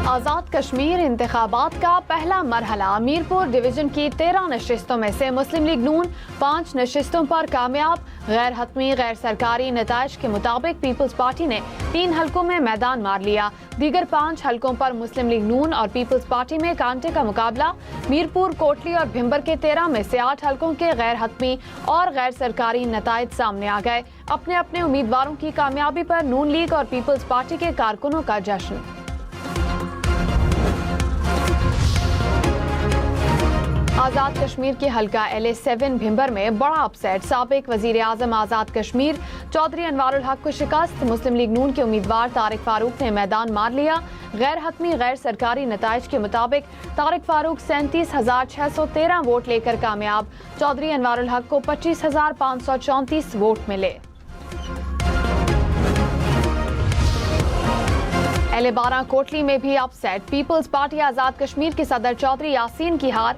आज़ाद कश्मीर इंतखाबात का पहला मरहला मीरपुर डिवीजन की 13 नशिस्तों में से मुस्लिम लीग नून 5 नशिस्तों पर कामयाब। गैर हतमी गैर सरकारी नताइज के मुताबिक पीपल्स पार्टी ने 3 हलकों में मैदान मार लिया। दीगर 5 हलकों पर मुस्लिम लीग नून और पीपल्स पार्टी में कांटे का मुकाबला। मीरपुर, कोटली और भिम्बर के 13 में से 8 हलकों के गैर हतमी और गैर सरकारी नताइज सामने आ गए। अपने अपने उम्मीदवारों की कामयाबी पर नून लीग और पीपल्स पार्टी के कारकुनों का जश्न। आज़ाद कश्मीर के हल्का LA7 भिम्बर में बड़ा अपसेट। साबिक वजीर आजम आज़ाद कश्मीर चौधरी अनवारुल हक को शिकस्त। मुस्लिम लीग नून के उम्मीदवार तारिक फारूक ने मैदान मार लिया। गैर हतमी गैर सरकारी नताइज के मुताबिक तारिक फारूक 37,613 वोट लेकर कामयाब। चौधरी अनवारुल हक को 25,534 वोट मिले। LA12 कोटली में भी upset. Peoples party Azad Kashmir के सदर चौधरी यासीन की हार।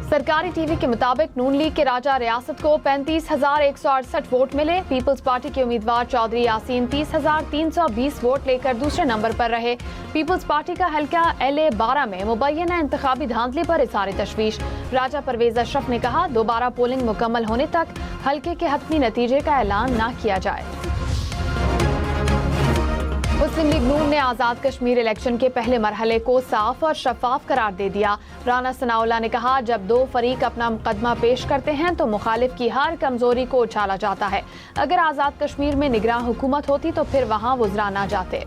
सरकारी टीवी के मुताबिक नून लीग के राजा रियासत को 35,168 वोट मिले। पीपल्स पार्टी के उम्मीदवार चौधरी यासीन 30,320 वोट लेकर दूसरे नंबर पर रहे। पीपल्स पार्टी का हल्का LA12 में मुबैना इंतखाबी धांधली पर इज़हार तशवीश। राजा परवेज अशरफ ने कहा, दोबारा पोलिंग मुकम्मल होने तक हल्के के हतमी नतीजे का ऐलान न किया जाए। मुस्लिम लीग नून ने आज़ाद कश्मीर इलेक्शन के पहले मरहले को साफ और शफाफ करार दे दिया। राना सनाउल्लाह ने कहा, जब 2 फरीक अपना मुकदमा पेश करते हैं तो मुखालिफ की हर कमजोरी को उछाला जाता है। अगर आज़ाद कश्मीर में निगरान हुकूमत होती तो फिर वहाँ वुज़रा ना जाते।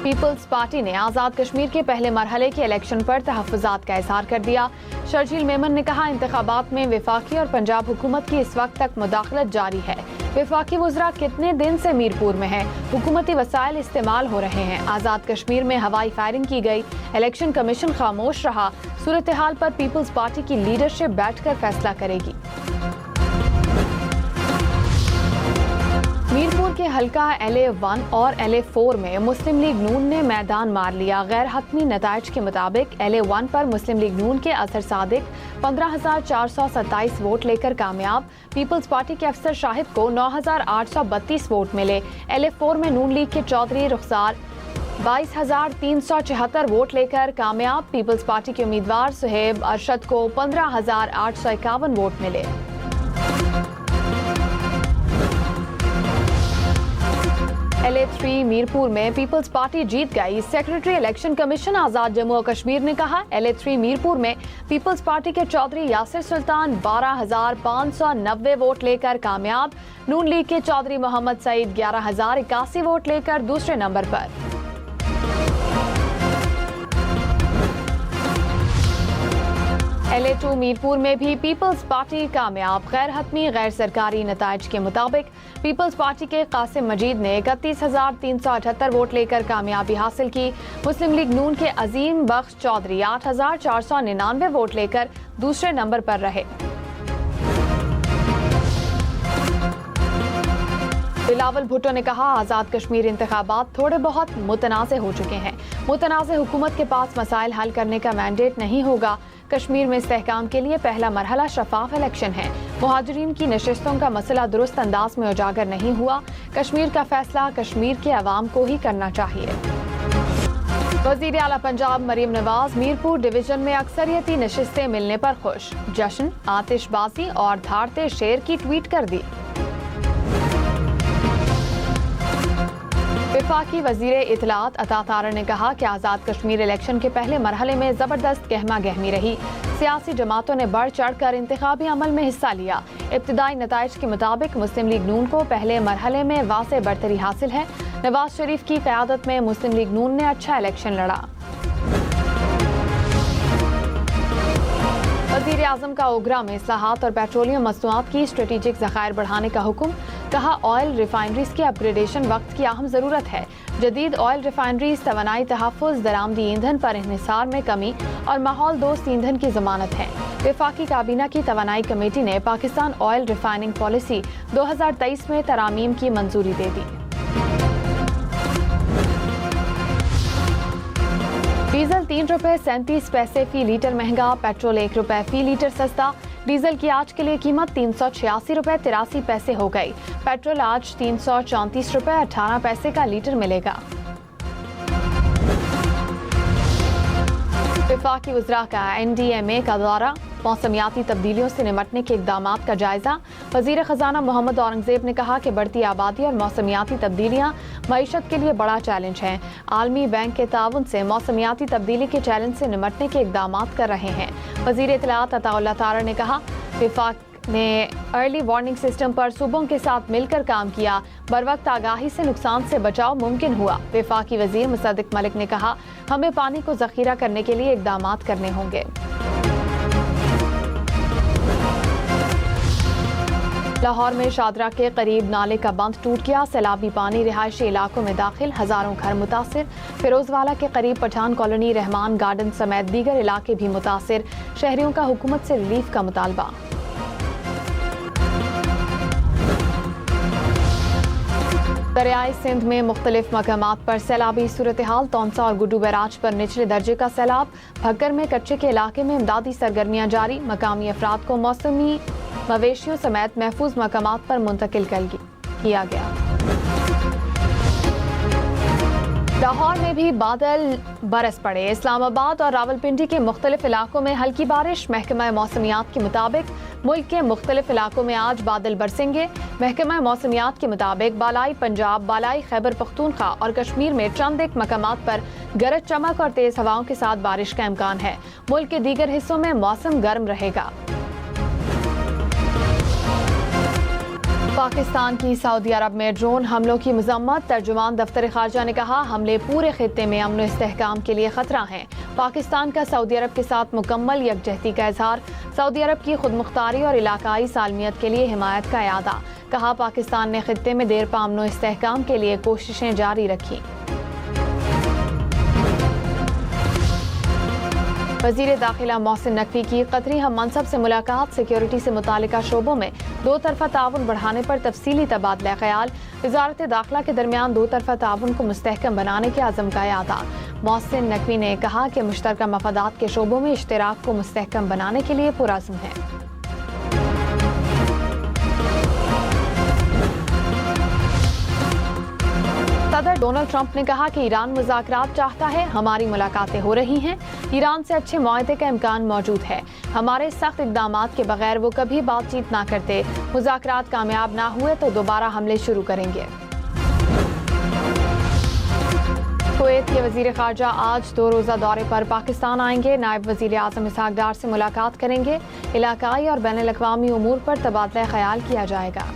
पीपल्स पार्टी ने आज़ाद कश्मीर के पहले मरहले के इलेक्शन पर तहफ़्फ़ुज़ात का इज़हार कर दिया। शर्जील मेमन ने कहा, इंतखाबात में वफाकी और पंजाब हुकूमत की इस वक्त तक मुदाखलत जारी है। वफाकी वुज़रा कितने दिन से मीरपुर में हैं, हुकूमती वसाइल इस्तेमाल हो रहे हैं। आज़ाद कश्मीर में हवाई फायरिंग की गई, इलेक्शन कमीशन खामोश रहा। सूरत हाल पर पीपल्स पार्टी की लीडरशिप बैठकर फैसला करेगी। मीरपुर के हल्का LA1 और LA4 में मुस्लिम लीग नून ने मैदान मार लिया। गैर हतमी नताइज के मुताबिक LA1 पर मुस्लिम लीग नून के असर सादिक 15,427 वोट लेकर कामयाब। पीपल्स पार्टी के अफसर शाहिद को 9,832 वोट मिले। LA4 में नून लीग के चौधरी रुखसार 22,374 वोट लेकर कामयाब। पीपल्स पार्टी के उम्मीदवार सुहेब अरशद को 15,851 वोट मिले। LA3 मीरपुर में पीपल्स पार्टी जीत गई। सेक्रेटरी इलेक्शन कमीशन आज़ाद जम्मू और कश्मीर ने कहा, LA3 मीरपुर में पीपल्स पार्टी के चौधरी यासिर सुल्तान 12,590 वोट लेकर कामयाब। नून लीग के चौधरी मोहम्मद सईद 11,081 वोट लेकर दूसरे नंबर पर। LA2 मीरपुर में भी पीपल्स पार्टी कामयाब। गैर हतमी गैर सरकारी नताइज के मुताबिक पीपल्स पार्टी के कासिम मजीद ने 31,378 वोट लेकर कामयाबी हासिल की। मुस्लिम लीग नून के अजीम बख्श चौधरी 8,499 वोट लेकर दूसरे नंबर पर रहे। बिलावल भुट्टो ने कहा, आज़ाद कश्मीर इंतखाबात थोड़े बहुत मुतनाज़ हो चुके हैं। मुतनाज़ हुकूमत के पास मसाइल हल करने का मैंडेट नहीं होगा। कश्मीर में इस्तेहकाम के लिए पहला मरहला शफाफ इलेक्शन है। मुहाजिरीन की नशिस्तों का मसला दुरुस्त अंदाज में उजागर नहीं हुआ। कश्मीर का फैसला कश्मीर के अवाम को ही करना चाहिए। वज़ीर आला पंजाब मरीम नवाज मीरपुर डिवीजन में अक्सरियती नशिस्तें मिलने पर खुश। जश्न, आतिशबाजी और धारते शेर की ट्वीट कर दी। वफाकी वजीर इतलात अता तारर ने कहा कि आज़ाद कश्मीर इलेक्शन के पहले मरहले में ज़बरदस्त गहमा गहमी रही। सियासी जमातों ने बढ़ चढ़ कर इंतखाबी अमल में हिस्सा लिया। इब्तिदाई नताइज के मुताबिक मुस्लिम लीग नून को पहले मरहले में वाज़ेह बढ़तरी हासिल है। नवाज शरीफ की क़यादत में मुस्लिम लीग नून ने अच्छा इलेक्शन लड़ा। वज़ीर आज़म का ओगरा में इस्लाहात और पेट्रोलियम मसनूआत की स्ट्रेटेजिक ज़खायर बढ़ाने का हुक्म। कहा, ऑयल रिफाइनरीज के अपग्रेडेशन वक्त की अहम ज़रूरत है। जदीद ऑयल रिफाइनरीज तवानाई तहफ़्फ़ुज़, दरामदी ईंधन पर इन्हिसार में कमी और माहौल दोस्त ईंधन की ज़मानत है। वफाकी काबीना की तवानाई कमेटी ने पाकिस्तान ऑयल रिफाइनिंग पॉलिसी 2023 में तरामीम की मंजूरी दे दी। डीजल 3 रुपए 37 पैसे फी लीटर महंगा, पेट्रोल 1 रुपए फी लीटर सस्ता। डीजल की आज के लिए कीमत 386 रुपए 83 पैसे हो गई। पेट्रोल आज 334 रुपए 18 पैसे का लीटर मिलेगा। वफाकी वज़रा का NDMA का दौरा, मौसमियाती तब्दीलियों से निमटने के इक़दामात का जायज़ा। वज़ीर ख़जाना मोहम्मद औरंगज़ेब ने कहा कि बढ़ती आबादी और मौसमियाती तब्दीलियाँ मईशत के लिए बड़ा चैलेंज हैं। आलमी बैंक के ताउन से मौसमियाती तब्दीली के चैलेंज से निमटने के इक़दामात कर रहे हैं। वज़ीर इत्तलात अताउल्लाह तारा ने कहा, वफाक ने अर्ली वार्निंग सिस्टम पर सूबों के साथ मिलकर काम किया, बरवक्त आगाही से नुकसान से बचाव मुमकिन हुआ। वफाकी वज़ीर मुसद्दिक मलिक ने कहा, हमें पानी को ज़ख़ीरा करने के लिए इक़दामात करने होंगे। लाहौर में शादरा के करीब नाले का बंद टूट गया, सैलाबी पानी रिहायशी इलाकों में दाखिल, हजारों घर मुतासिर। फिरोजवाला के करीब पठान कॉलोनी, रहमान गार्डन समेत दीगर इलाके भी मुतासिर। शहरियों का हुकूमत से रिलीफ का मुतालबा। दरियाई सिंध में मुख्तलिफ मकामात पर सैलाबी सूरत हाल, तौंसा और गुड्डू बैराज पर निचले दर्जे का सैलाब। भक्कर में कच्चे के इलाके में इमदादी सरगर्मियां जारी, मकामी अफराद को मौसमी मवेशियों समेत महफूज मकामात पर मुंतकिल किया गया। लाहौर में भी बादल बरस पड़े, इस्लामाबाद और रावलपिंडी के मुख्तलिफ इलाकों में हल्की बारिश। महकमा मौसमियात के मुताबिक मुल्क के मुख्तलिफ इलाकों में आज बादल बरसेंगे। महकमा मौसमियात के मुताबिक बालाई पंजाब, बालाई खैबर पख्तूनख्वा और कश्मीर में चंद एक मकामात पर गरज चमक और तेज हवाओं के साथ बारिश का इम्कान है। मुल्क के दीगर हिस्सों में मौसम गर्म रहेगा। पाकिस्तान की सऊदी अरब में ड्रोन हमलों की मजम्मत। तर्जुमान दफ्तर खारजा ने कहा, हमले पूरे खित्ते में अमन इस्तेहकाम के लिए खतरा हैं। पाकिस्तान का सऊदी अरब के साथ मुकम्मल यकजहती का इजहार। सऊदी अरब की खुदमुख्तारी और इलाकाई सालमियत के लिए हिमायत का इरादा। कहा, पाकिस्तान ने खित्ते में देरपा अमन इस्तेहकाम के लिए कोशिशें जारी रखी। वज़ीर दाखिला मोहसिन नकवी की कतरी हम मनसब से मुलाकात। सिक्योरिटी से मुतालिका शोबों में दो तरफा ताउन बढ़ाने पर तफसीली तबादला ख्याल। वज़ारत दाखिला के दरमियान दो तरफा ताउन को मुस्तहकम बनाने के आज़म का इरादा। मोहसिन नकवी ने कहा कि मुश्तरका मफादात के शोबों में इश्तिराक को मुस्तहकम बनाने के लिए पुरअज़्म है। सदर डोनाल्ड ट्रंप ने कहा कि ईरान मुज़ाकरात चाहता है, हमारी मुलाकातें हो रही हैं, ईरान से अच्छे मुआहदे का इम्कान मौजूद है। हमारे सख्त इक़दामात के बगैर वो कभी बातचीत ना करते। मुज़ाकरात कामयाब ना हुए तो दोबारा हमले शुरू करेंगे। कुवैत के वज़ीर ख़ारजा आज 2 रोज़ा दौरे पर पाकिस्तान आएंगे। नायब वज़ीर आज़म इसहाक डार से मुलाकात करेंगे। इलाकाई और बैनुल-अक़वामी उमूर पर तबादला ख़याल किया जाएगा।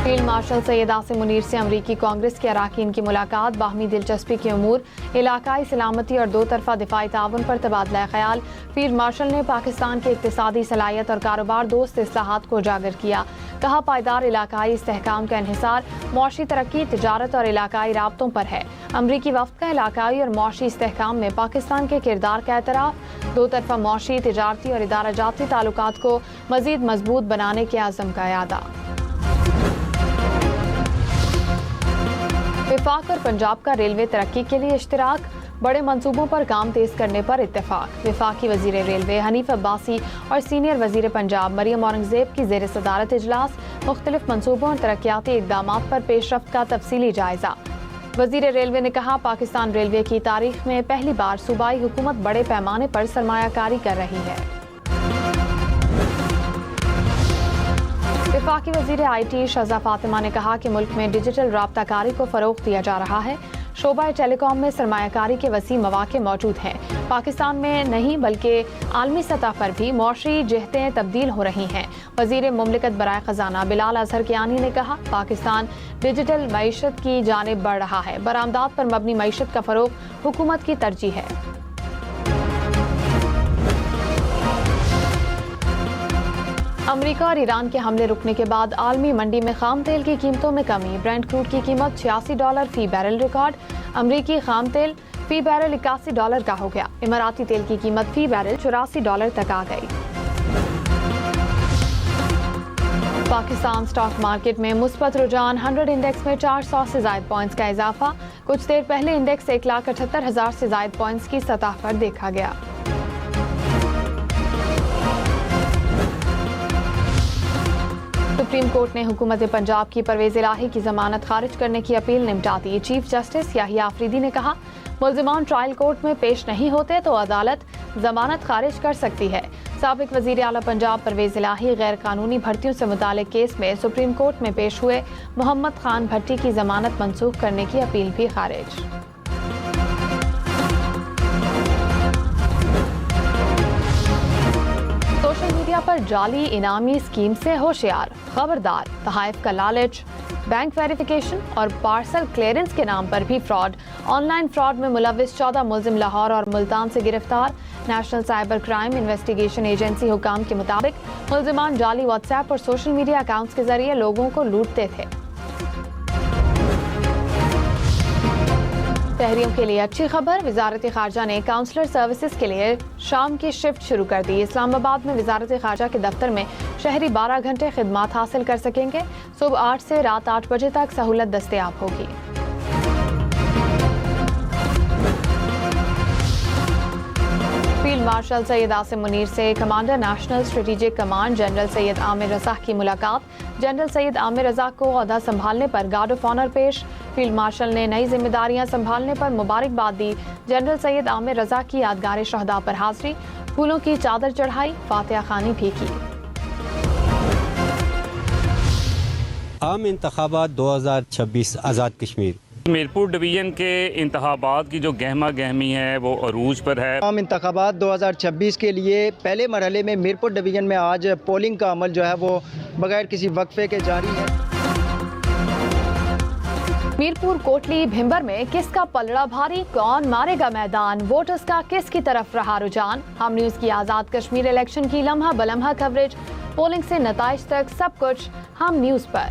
फील्ड मार्शल सैयद आसिम मुनीर से अमरीकी कांग्रेस के अरकान की मुलाकात। बाहमी दिलचस्पी के उमूर, इलाकाई सलामती और दो तरफा दिफाई ताउन पर तबादला ख्याल। फील्ड मार्शल ने पाकिस्तान के इक्तिसादी सलाहियत और कारोबार दोस्त इस्लाहात को उजागर किया। कहा, पायदार इलाकाई इस्तेहकाम का इन्हिसार मुआशी तरक्की, तिजारत और इलाकाई राब्तों पर है। अमरीकी वफ्द का इलाकाई और मुआशी इस्तेहकाम में पाकिस्तान के किरदार का एतराफ़। दो तरफा मुआशी, तिजारती और इदारा जाती ताल्लुकात को मज़ीद मजबूत बनाने के आज़म का इरादा। वफाक और पंजाब का रेलवे तरक्की के लिए इश्तिराक, बड़े मंसूबों पर काम तेज करने पर इत्तेफाक। वफाकी वजीर रेलवे हनीफ अब्बासी और सीनियर वजीर पंजाब मरियम औरंगजेब की ज़ेर सदारत इजलास। मुख्तलिफ मंसूबों और तरक्याती इक़दामात पर पेशरफ्त का तफसीली जायजा। वजीर रेलवे ने कहा, पाकिस्तान रेलवे की तारीख में पहली बार सूबाई हुकूमत बड़े पैमाने पर सरमायाकारी कर रही है। वफाकी वज़ीर IT शहज़ा फातिमा ने कहा कि मुल्क में डिजिटल राब्ताकारी को फ़रोग़ दिया जा रहा है। शोबा टेलीकॉम में सरमायाकारी के वसी मौक़े मौजूद हैं। पाकिस्तान में नहीं बल्कि आलमी सतह पर भी मौशी जहतें तब्दील हो रही हैं। वज़ीर मुमलिकत बराए ख़जाना बिलाल अज़हर कियानी ने कहा, पाकिस्तान डिजिटल मईशत की जानिब बढ़ रहा है। बरामदात पर मबनी मईशत का फ़रोग़ हुकूमत की तरजीह है। अमेरिका और ईरान के हमले रुकने के बाद आलमी मंडी में खाम तेल की कीमतों में कमी। ब्रेंट क्रूड की कीमत $86 फी बैरल रिकॉर्ड। अमेरिकी खाम तेल फी बैरल $81 का हो गया। इमाराती तेल की कीमत फी बैरल $84 तक आ गई। पाकिस्तान स्टॉक मार्केट में मुस्बत रुझान। 100 इंडेक्स में 400 से ज़ायद पॉइंट्स का इजाफा। कुछ देर पहले इंडेक्स 1,78,000 से ज़ायद पॉइंट्स की सतह पर देखा गया। सुप्रीम कोर्ट ने हुकूमत पंजाब की परवेज इलाही की जमानत खारिज करने की अपील निपटा दी। चीफ जस्टिस याहिया आफरीदी ने कहा, मुल्जिमान ट्रायल कोर्ट में पेश नहीं होते तो अदालत जमानत खारिज कर सकती है। साबिक वजीर आला पंजाब परवेज इलाही गैर कानूनी भर्तियों से मुतालिक केस में सुप्रीम कोर्ट में पेश हुए मोहम्मद खान भट्टी की जमानत मंसूख करने की अपील भी खारिज। सोशल मीडिया पर जाली इनामी स्कीम से होशियार, खबरदार। तहाइफ का लालच, बैंक वेरिफिकेशन और पार्सल क्लियरेंस के नाम पर भी फ्रॉड। ऑनलाइन फ्रॉड में मुलविस 14 मुल्जिम लाहौर और मुल्तान से गिरफ्तार। National cyber crime investigation agency हुकाम के मुताबिक मुल्जिमान जाली व्हाट्सएप और सोशल मीडिया अकाउंट्स के जरिए लोगों को लूटते थे। शहरियों के लिए अच्छी खबर, वजारत खारजा ने काउंसलर सर्विसेज के लिए शाम की शिफ्ट शुरू कर दी। इस्लामाबाद में वजारत खारजा के दफ्तर में शहरी 12 घंटे खिदमात हासिल कर सकेंगे। सुबह 8 से रात 8 बजे तक सहूलत दस्तयाब होगी। फील्ड मार्शल सैयद आसिम मुनीर से commander national strategic command general Syed Aamir Raza की मुलाकात। जनरल सैयद आमिर रज़ा को ओहदा संभालने पर गार्ड ऑफ ऑनर पेश। फील्ड मार्शल ने नई जिम्मेदारियां संभालने पर मुबारकबाद दी। जनरल सैयद आमिर रज़ा की यादगार शहदा पर हाजिरी, फूलों की चादर चढ़ाई, फातिहा खानी भी की। आम इंतखाबात 2026 आज़ाद कश्मीर। मीरपुर डिवीज़न के इंतखाबात की जो गहमा गहमी है वो अरूज पर है। आम इंतखाबात 2026 के लिए पहले मरहले में मीरपुर डिवीज़न में आज पोलिंग का अमल जो है वो बगैर किसी वक्फे के जारी है। मीरपुर कोटली भिंबर में किसका पलड़ा भारी, कौन मारेगा मैदान, वोटर्स का किसकी तरफ रहा रुझान। हम न्यूज़ की आज़ाद कश्मीर इलेक्शन की लम्हा बलम्हा कवरेज, पोलिंग से नताइज तक सब कुछ हम न्यूज़ पर।